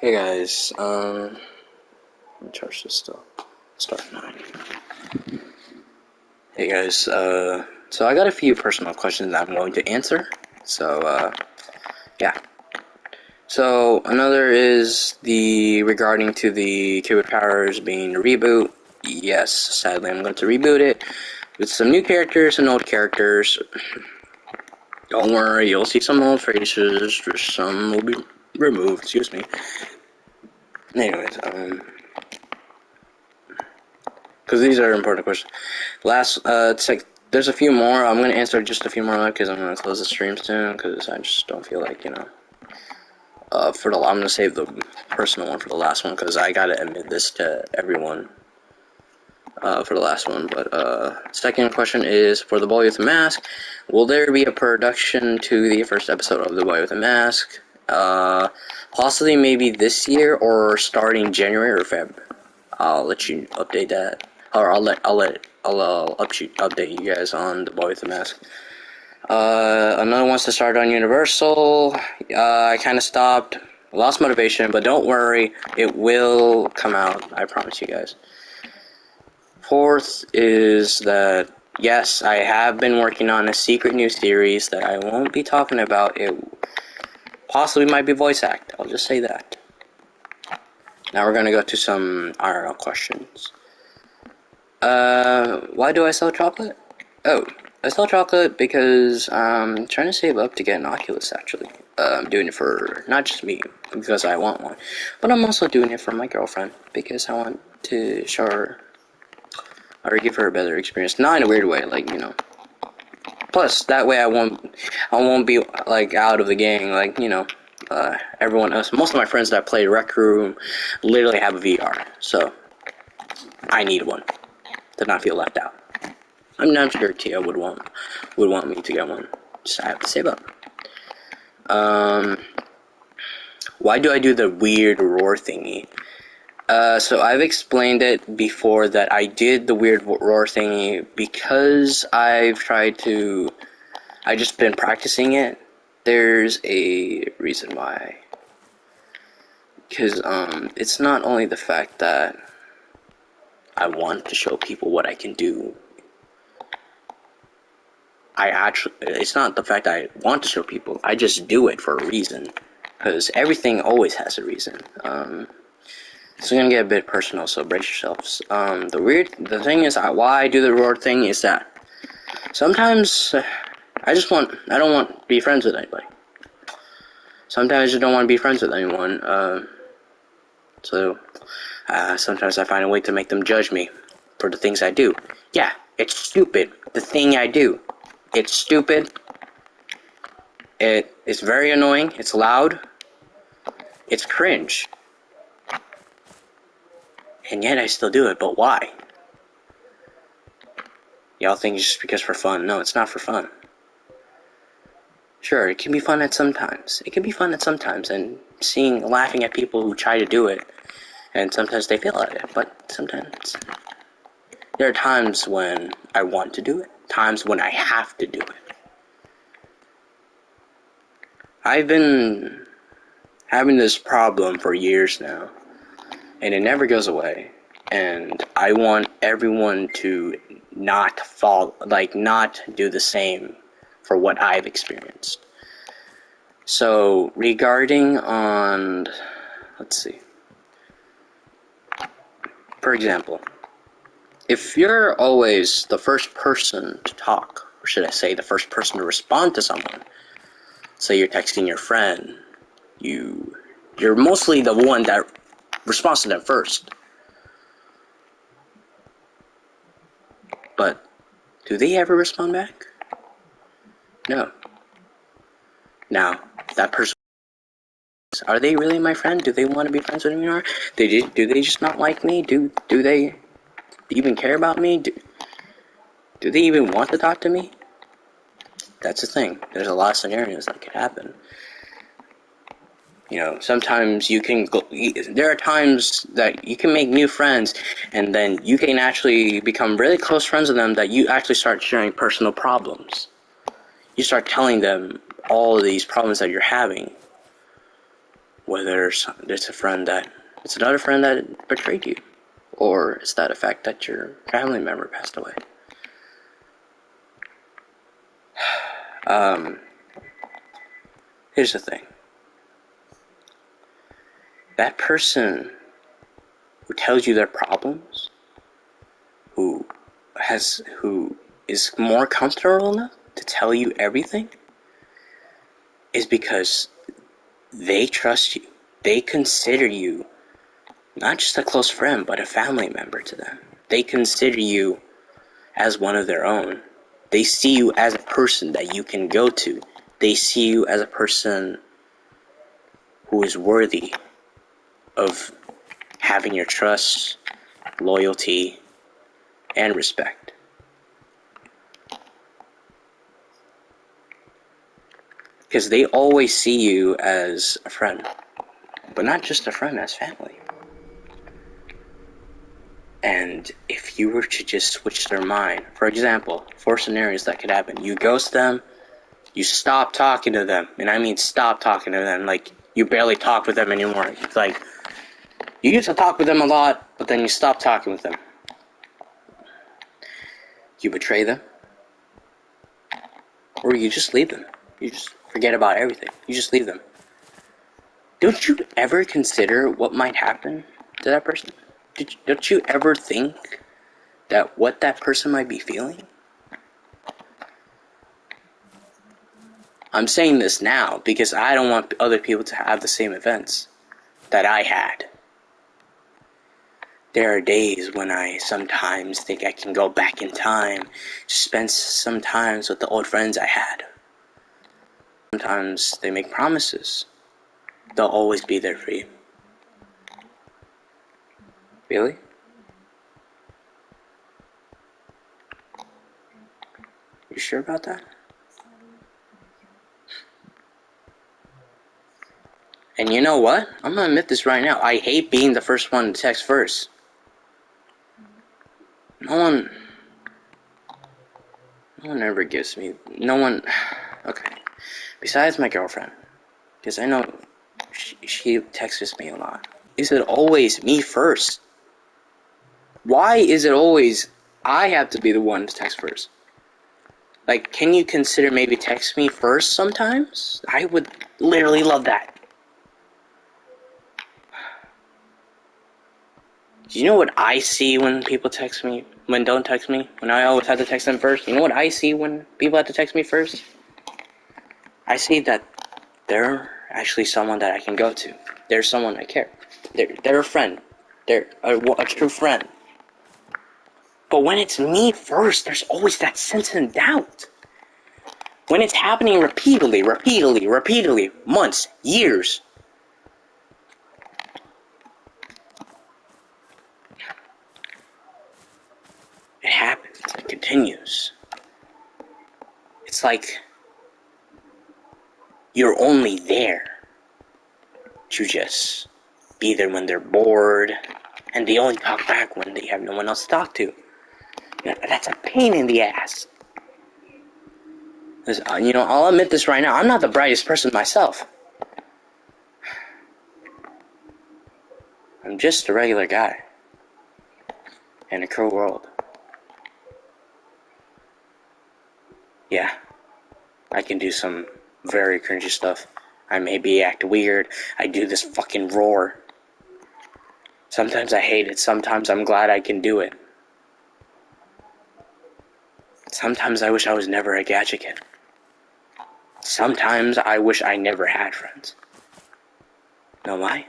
Hey guys, let me charge this still. Start now. Hey guys, so I got a few personal questions that I'm going to answer. Yeah. So another is regarding to the Keyboard Powers being a reboot. Yes, sadly I'm going to reboot it with some new characters and old characters. Don't worry, you'll see some old faces. Some will be removed. Excuse me. Anyways, because these are important questions. There's a few more. I'm going to answer just a few more because I'm going to close the stream soon because I just don't feel like, I'm going to save the personal one for the last one because I got to admit this to everyone for the last one. But, second question is, for The Boy with the Mask, will there be a production to the first episode of The Boy with the Mask? Possibly maybe this year or starting January or Feb. I'll let you update that. Or I'll update you guys on The Boy with the Mask. Another wants to start on Universal. I kind of stopped. Lost motivation, but don't worry. It will come out. I promise you guys. Fourth is that, yes, I have been working on a secret new series that I won't be talking about. It possibly might be voice act. I'll just say that. Now we're going to go to some IRL questions. Why do I sell chocolate? Oh, I sell chocolate because I'm trying to save up to get an Oculus, actually. I'm doing it for not just me, because I want one, but I'm also doing it for my girlfriend, because I want to show her, or give her a better experience. Not in a weird way, Plus, that way I won't be, out of the gang, everyone else. Most of my friends that play Rec Room literally have a VR, so I need one to not feel left out. I'm sure Tia would want me to get one. Just I have to save up. Why do I do the weird roar thingy? So I've explained it before that I did the weird roar thingy because I've just been practicing it. There's a reason why. Because, it's not only the fact that I want to show people what I can do. It's not the fact I want to show people, I just do it for a reason. Because everything always has a reason. It's gonna get a bit personal, so brace yourselves. The thing is, why I do the roar thing is that sometimes I don't want to be friends with anybody. Sometimes I just don't want to be friends with anyone, sometimes I find a way to make them judge me for the things I do. Yeah, it's stupid. The thing I do. It's stupid. It is very annoying. It's loud. It's cringe. And yet I still do it, but why? Y'all think it's just because for fun. No, it's not for fun. Sure, it can be fun at sometimes. And laughing at people who try to do it, and sometimes they fail at it, but sometimes there are times when I want to do it, times when I have to do it. I've been having this problem for years now, and it never goes away, and I want everyone to not do the same for what I've experienced. So, regarding on, let's see. For example, if you're always the first person to talk, or should I say the first person to respond to someone, say you're texting your friend, you're mostly the one that responds to them first. But do they ever respond back? No. Now, that person, are they really my friend? Do they want to be friends with me? Or do they just not like me? Do they even care about me? Do they even want to talk to me? That's the thing. There's a lot of scenarios that could happen. Sometimes there are times that you can make new friends, and then you can actually become really close friends with them that you actually start sharing personal problems. You start telling them all of these problems that you're having. Whether it's another friend that betrayed you, or it's that fact that your family member passed away. Here's the thing. That person who tells you their problems, who is more comfortable enough to tell you everything, is because they trust you. They consider you not just a close friend, but a family member to them. They consider you as one of their own. They see you as a person that you can go to. They see you as a person who is worthy of having your trust, loyalty, and respect. Because they always see you as a friend, but not just a friend, as family. And if you were to just switch their mind, for example, 4 scenarios that could happen. You ghost them, you stop talking to them, and I mean stop talking to them, like you barely talk with them anymore. It's like, you used to talk with them a lot, but then you stop talking with them. You betray them, or you just leave them. You just forget about everything. You just leave them. Don't you ever consider what might happen to that person? Don't you ever think that what that person might be feeling? I'm saying this now because I don't want other people to have the same events that I had. There are days when I sometimes think I can go back in time, spend some times with the old friends I had. Sometimes they make promises. They'll always be there for you. Really? You sure about that? And you know what? I'm gonna admit this right now. I hate being the first one to text first. No one ever gives me... Okay. Besides my girlfriend. Because I know she texts me a lot. Is it always me first? Why is it always I have to be the one to text first? Like, can you consider maybe text me first sometimes? I would literally love that. Do you know what I see when people text me? When don't text me? When I always have to text them first? You know what I see when people have to text me first? I see that they're actually someone that I can go to. They're someone I care. They're a friend. They're a true friend. But when it's me first, there's always that sense of doubt. When it's happening repeatedly, months, years. It happens. It continues. It's like you're only there to just be there when they're bored, and they only talk back when they have no one else to talk to. That's a pain in the ass. I'll admit this right now. I'm not the brightest person myself. I'm just a regular guy in a cruel world. Yeah, I can do some very cringy stuff. I maybe act weird. I do this fucking roar. Sometimes I hate it. Sometimes I'm glad I can do it. Sometimes I wish I was never a gadget kid. Sometimes I wish I never had friends. Know why?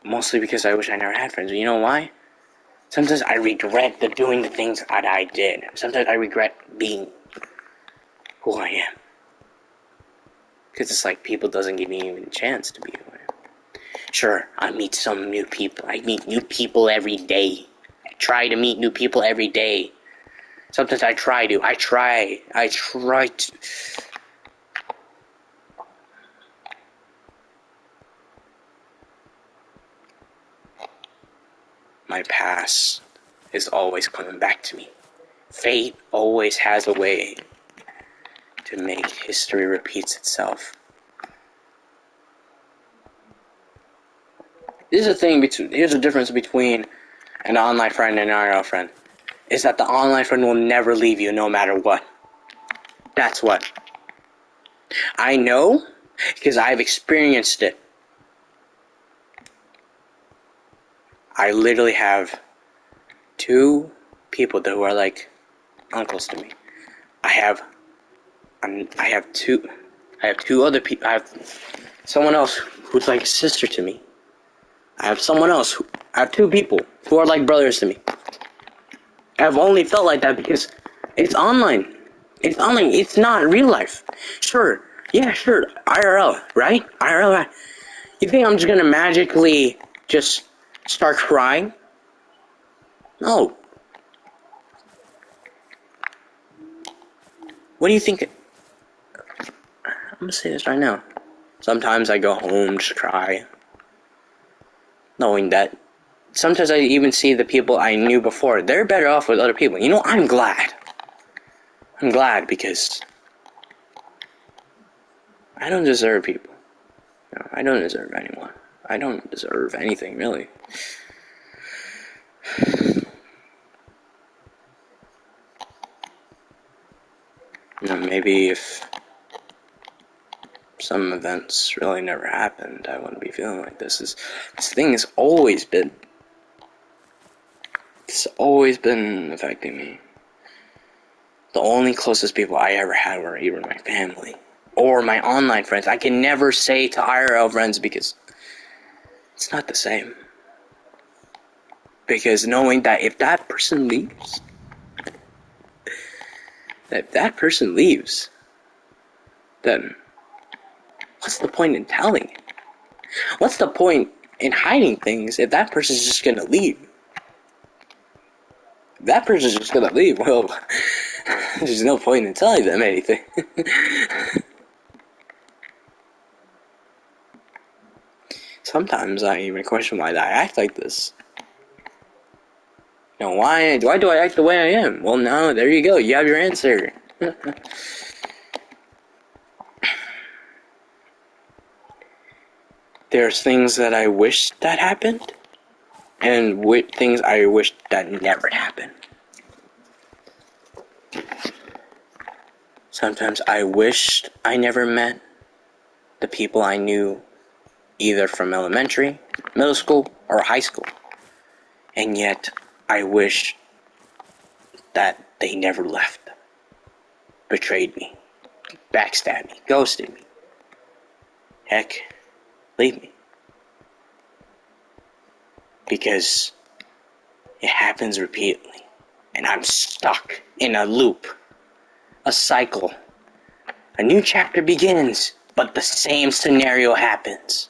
Mostly because I wish I never had friends. You know why? Sometimes I regret doing the things that I did. Sometimes I regret being who I am. Because it's like people doesn't give me even a chance to be who I am. Sure, I meet some new people. I meet new people every day. I try to meet new people every day. Sometimes I try to. My past is always coming back to me. Fate always has a way to make history repeats itself. Here's the difference between an online friend and an IRL friend. Is that the online friend will never leave you no matter what. That's what. I know because I've experienced it. I literally have 2 people that who are like uncles to me. I have 2 other people. I have someone else who's like a sister to me. I have 2 people who are like brothers to me. I've only felt like that because it's online. It's online. It's not real life. Sure. Yeah, sure. IRL, right? IRL, right? You think I'm just gonna magically just start crying? No. What do you think? I'm gonna say this right now. Sometimes I go home, just cry. Knowing that sometimes I even see the people I knew before. They're better off with other people. You know, I'm glad. I'm glad because I don't deserve people. No, I don't deserve anyone. I don't deserve anything, really. You know, maybe if some events really never happened, I wouldn't be feeling like this. This thing has always been. It's always been affecting me. The only closest people I ever had were either my family or my online friends. I can never say to IRL friends because it's not the same. Because knowing that if that person leaves, then what's the point in telling it? What's the point in hiding things if that person's just gonna leave? If that person's just gonna leave, well, there's no point in telling them anything. Sometimes I even question why I act like this. You know, why do I act the way I am? Well, now, there you go. You have your answer. There's things that I wish that happened, and things I wish that never happened. Sometimes I wished I never met the people I knew either from elementary, middle school, or high school. And yet, I wish that they never left. Betrayed me. Backstabbed me. Ghosted me. Heck, leave me. Because it happens repeatedly. And I'm stuck in a loop. A cycle. A new chapter begins, but the same scenario happens.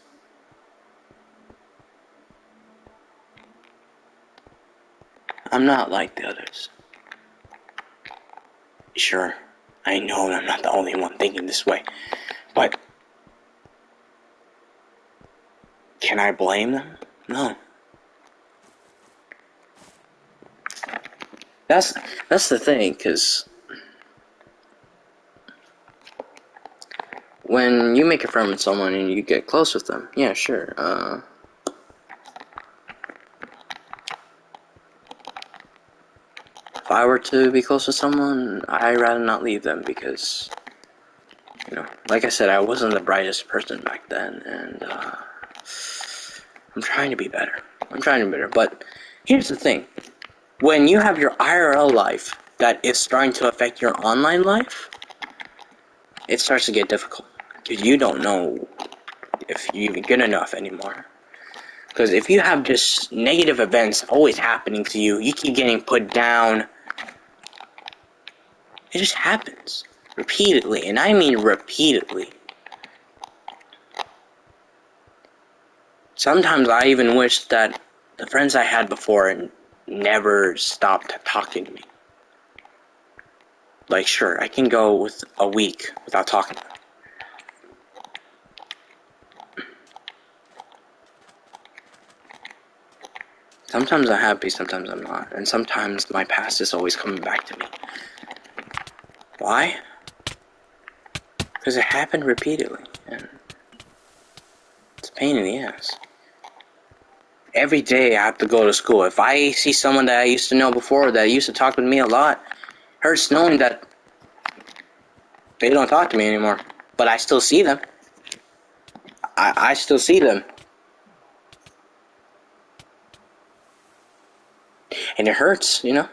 I'm not like the others. Sure, I know I'm not the only one thinking this way, but can I blame them? No. That's the thing, because when you make a friend with someone and you get close with them, yeah, sure, if I were to be close with someone, I'd rather not leave them because, you know, like I said, I wasn't the brightest person back then, and, I'm trying to be better. But here's the thing. When you have your IRL life that is starting to affect your online life, it starts to get difficult. Because you don't know if you're even good enough anymore. Because if you have just negative events always happening to you, you keep getting put down. It just happens. Repeatedly. And I mean repeatedly. Sometimes I even wish that the friends I had before never stopped talking to me. Like, sure, I can go with a week without talking to them. Sometimes I'm happy, sometimes I'm not. And sometimes my past is always coming back to me. Why? Because it happened repeatedly. And it's a pain in the ass. every day I have to go to school. If I see someone that I used to know before that used to talk with me a lot, hurts knowing that they don't talk to me anymore. But I still see them. I still see them. And it hurts, you know?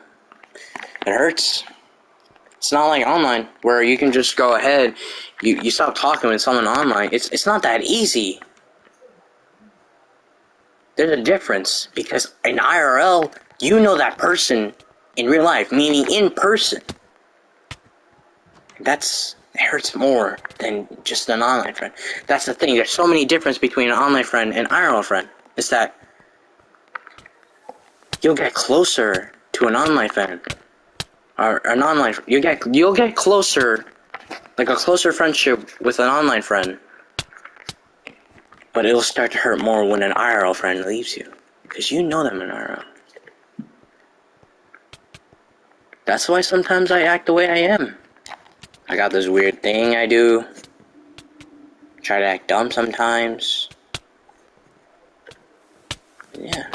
It hurts. It's not like online, where you can just go ahead, you stop talking with someone online. It's not that easy. There's a difference, because in IRL, you know that person in real life, meaning in person. It hurts more than just an online friend. That's the thing, there's so many differences between an online friend and IRL friend. It's that you'll get closer to an online friend, or an online, you'll get closer, like a closer friendship with an online friend, but it'll start to hurt more when an IRL friend leaves you, because you know them in IRL. That's why sometimes I act the way I am. I got this weird thing I do. Try to act dumb sometimes. Yeah.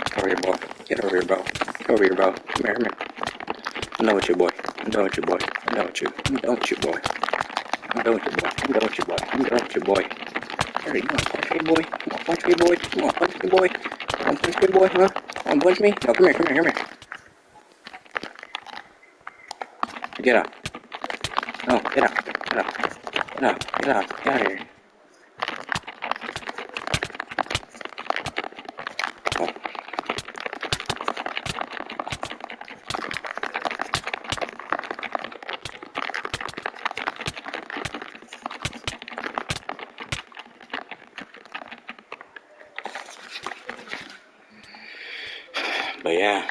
Come over here, boy. Get over here, bro. Come over here, bro. Come here, come here. I'm done with you, boy. I'm done with you, boy. I'm done with you. I'm done with you, boy. I'm done with you, boy. I'm done with you, boy. I'm done with you, boy. Here, you wanna punch me, boy? You wanna punch me, boy? You wanna punch me, boy? You wanna punch me, boy, huh? You wanna punch me? No, come here, come here, come here. Get up. No, get up. Get up. Get up. Get up. Get out of here. Oh. But yeah.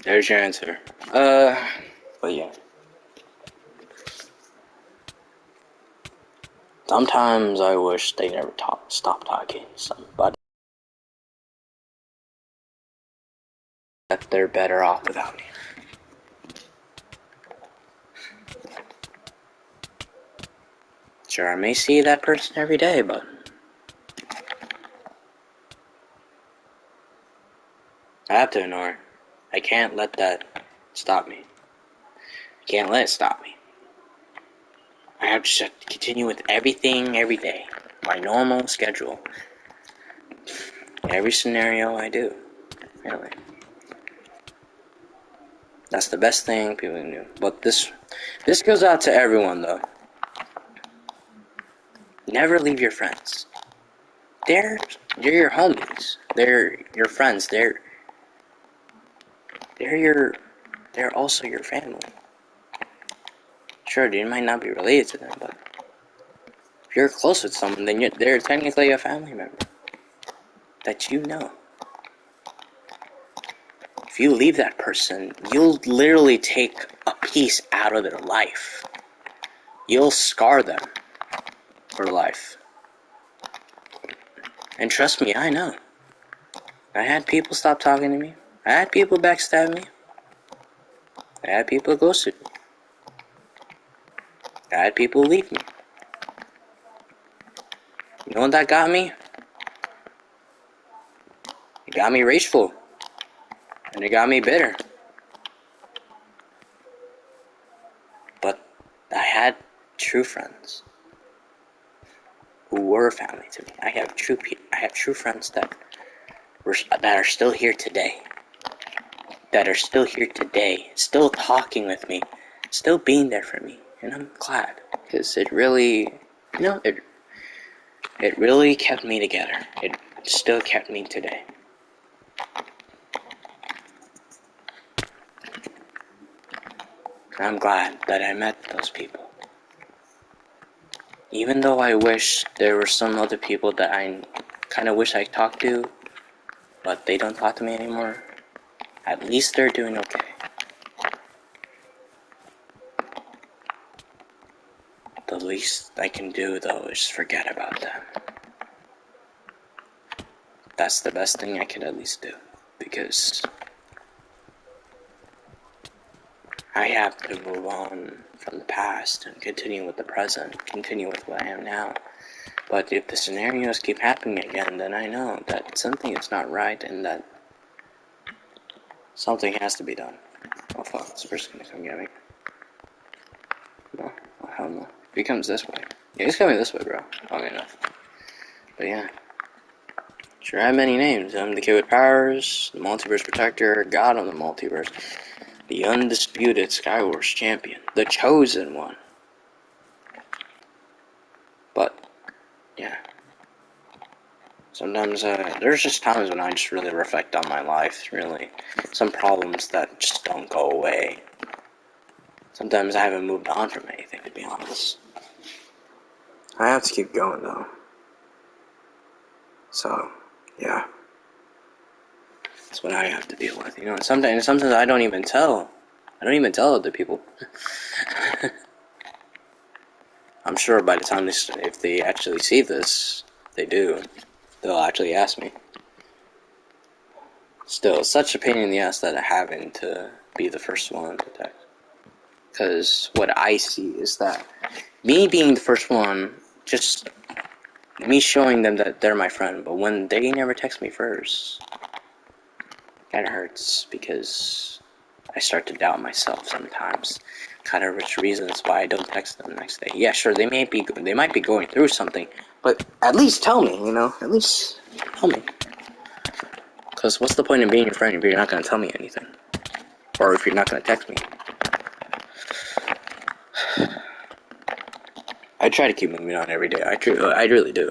There's your answer. But yeah. Sometimes I wish they never stop talking to somebody. That they're better off without me. Sure, I may see that person every day, but I have to ignore it. I can't let that stop me. I can't let it stop me. I have to just continue with everything every day. My normal schedule. Every scenario I do. Really. That's the best thing people can do. But this goes out to everyone, though. Never leave your friends. They're your homies. They're your friends. They're also your family. Sure, you might not be related to them, but if you're close with someone, then they're technically a family member that you know. If you leave that person, you'll literally take a piece out of their life. You'll scar them for life. And trust me, I know. I had people stop talking to me. I had people backstab me. I had people ghost me. I had people leave me. You know what that got me? It got me rageful. And it got me bitter. But I had true friends who were family to me. I have true friends that are still here today. That are still here today, still talking with me, still being there for me, and I'm glad, because it really, it really kept me together. It still kept me today. And I'm glad that I met those people. Even though I wish there were some other people that I kind of wish I talked to, but they don't talk to me anymore, at least they're doing okay. The least I can do, though, is forget about them. That's the best thing I could at least do, because I have to move on from the past and continue with the present, continue with what I am now. But if the scenarios keep happening again, then I know that something is not right and that something has to be done. Oh fuck, this person's gonna come get me. No, oh hell no. If he comes this way. Yeah, he's coming this way, bro. Long enough. But yeah. Sure, I have many names. I'm the kid with powers, the multiverse protector, god of the multiverse, the undisputed Skywars champion, the chosen one. But, yeah. Sometimes, there's just times when I just really reflect on my life, really. Some problems that just don't go away. Sometimes I haven't moved on from anything, to be honest. I have to keep going, though. So, yeah. That's what I have to deal with, you know. And sometimes I don't even tell. I don't even tell other people. I'm sure by the time if they actually see this, they do. They'll actually ask me. Still, it's such a pain in the ass that having to be the first one to text. Because what I see is that me being the first one, just me showing them that they're my friend, but when they never text me first, kind of hurts because I start to doubt myself sometimes. Kind of which reasons why I don't text them the next day. Yeah, sure, they might be going through something, but at least tell me, you know, at least tell me. Because what's the point in being your friend if you're not going to tell me anything? Or if you're not going to text me? I try to keep moving on every day. I really do.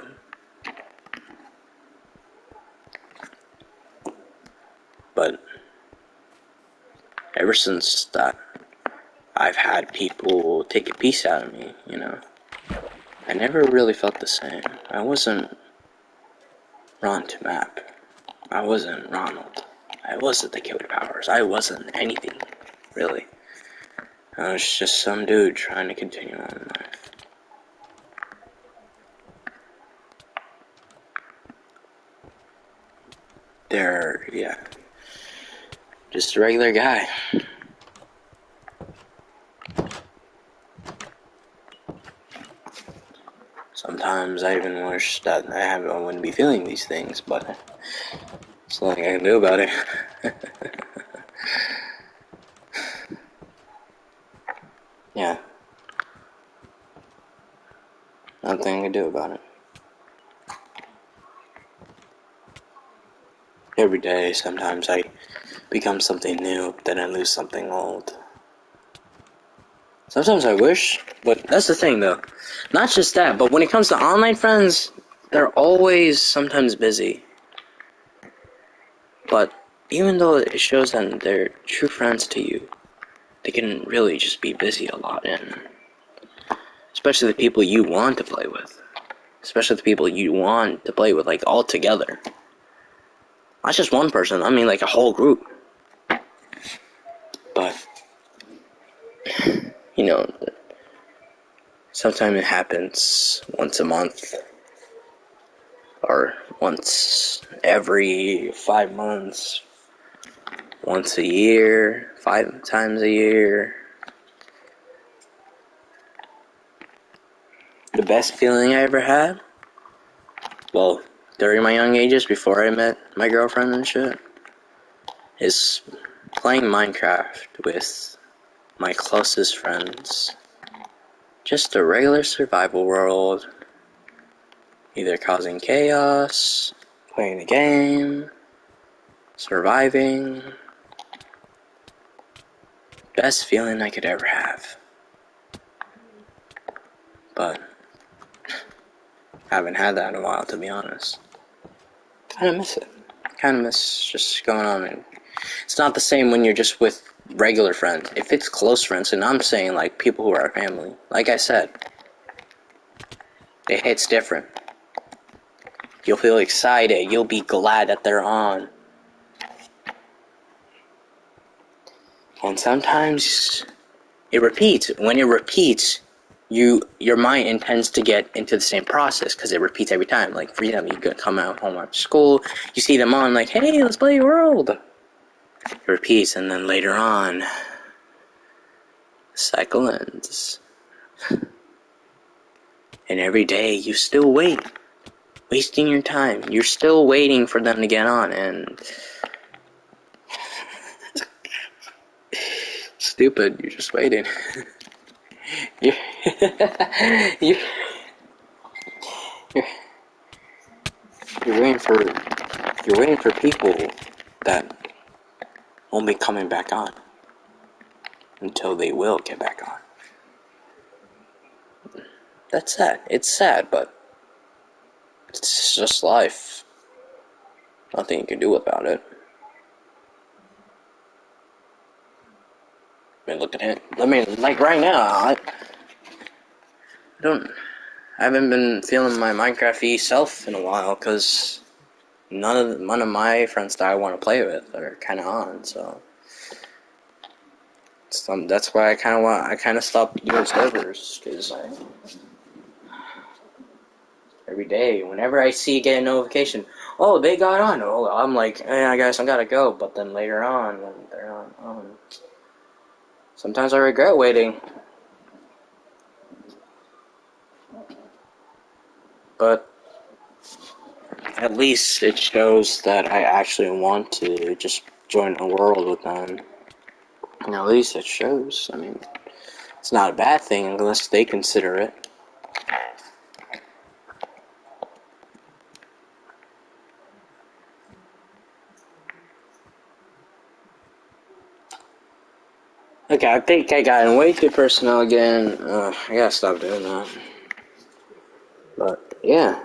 But ever since that, I've had people take a piece out of me, you know. I never really felt the same. I wasn't Ron to map. I wasn't Ronald. I wasn't the kid with powers. I wasn't anything, really. I was just some dude trying to continue on in life. Yeah. Just a regular guy. Sometimes I even wish that I wouldn't be feeling these things, but there's nothing I can do about it. Yeah. Nothing I can do about it. Every day, sometimes I become something new, then I lose something old. Sometimes I wish, but that's the thing though. Not just that, but when it comes to online friends, they're always sometimes busy. But even though it shows that they're true friends to you, they can really just be busy a lot, and especially the people you want to play with. Especially the people you want to play with, like, all together. Not just one person, I mean, like, a whole group. But, you know, sometimes it happens once a month, or once every 5 months, once a year, 5 times a year. The best feeling I ever had? Well, during my young ages, before I met my girlfriend and shit, is playing Minecraft with my closest friends. Just a regular survival world. Either causing chaos, playing the game, surviving. Best feeling I could ever have. But haven't had that in a while, to be honest. Kinda miss it. Kinda miss just going on, and it's not the same when you're just with regular friends. If it's close friends, and I'm saying like people who are family, like I said, it hits different. You'll feel excited, you'll be glad that they're on. And sometimes it repeats. When it repeats, your mind intends to get into the same process because it repeats every time. Like for them, you come out home after school, you see them on, like, hey, let's play World. It repeats, and then later on, cycle ends. And every day you still wait. Wasting your time. You're still waiting for them to get on, and stupid, you're just waiting. you're, you're, you're, you're waiting for people that won't be coming back on until they will get back on. That's sad. It's sad, but it's just life. Nothing you can do about it. I mean, look at it. I mean, like right now, I haven't been feeling my Minecraft-y self in a while, because none of my friends that I want to play with are kind of on, so that's why I kind of stopped doing servers, because every day, whenever I get a notification, oh, they got on, oh, I'm like, I guess I gotta go, but then later on, when they're on, sometimes I regret waiting, but at least it shows that I actually want to just join a world with them. And at least it shows. I mean, it's not a bad thing unless they consider it. Okay, I think I got way too personal again. I gotta stop doing that. But yeah,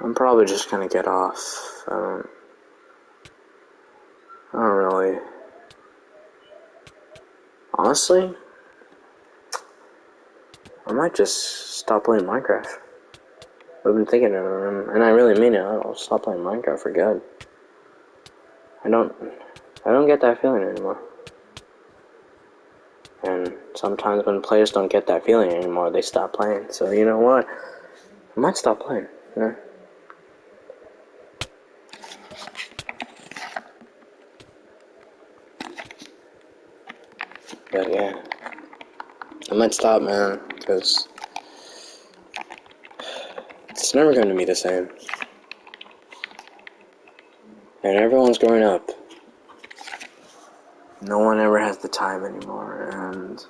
I'm probably just gonna get off. I don't really. Honestly, I might just stop playing Minecraft. I've been thinking of it, and I really mean it. I'll stop playing Minecraft for good. I don't get that feeling anymore. And sometimes when players don't get that feeling anymore, they stop playing. So you know what? I might stop playing. Yeah. But yeah, I might stop, man, because it's never going to be the same. And everyone's growing up. No one ever has the time anymore, and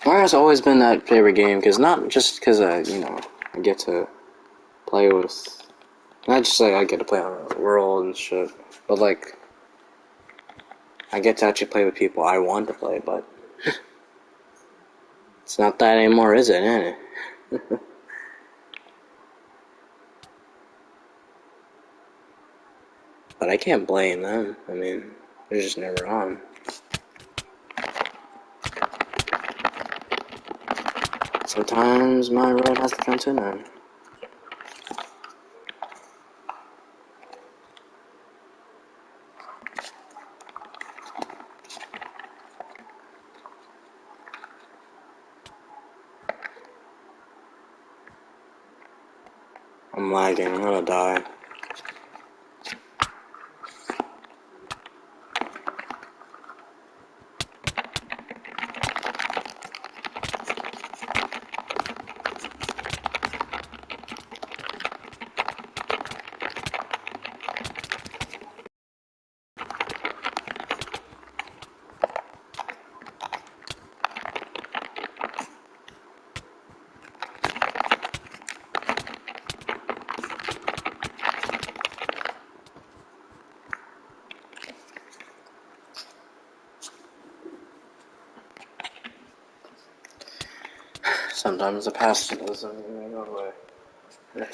Mario's always been that favorite game, because not just because I get to play with, not just like I get to play on the world and shit, but like, I get to actually play with people I want to play, but it's not that anymore, is it, eh? But I can't blame them. I mean, they're just never on. Sometimes my road has to come to an end. I'm lagging, I'm gonna die. Sometimes the past doesn't even go away.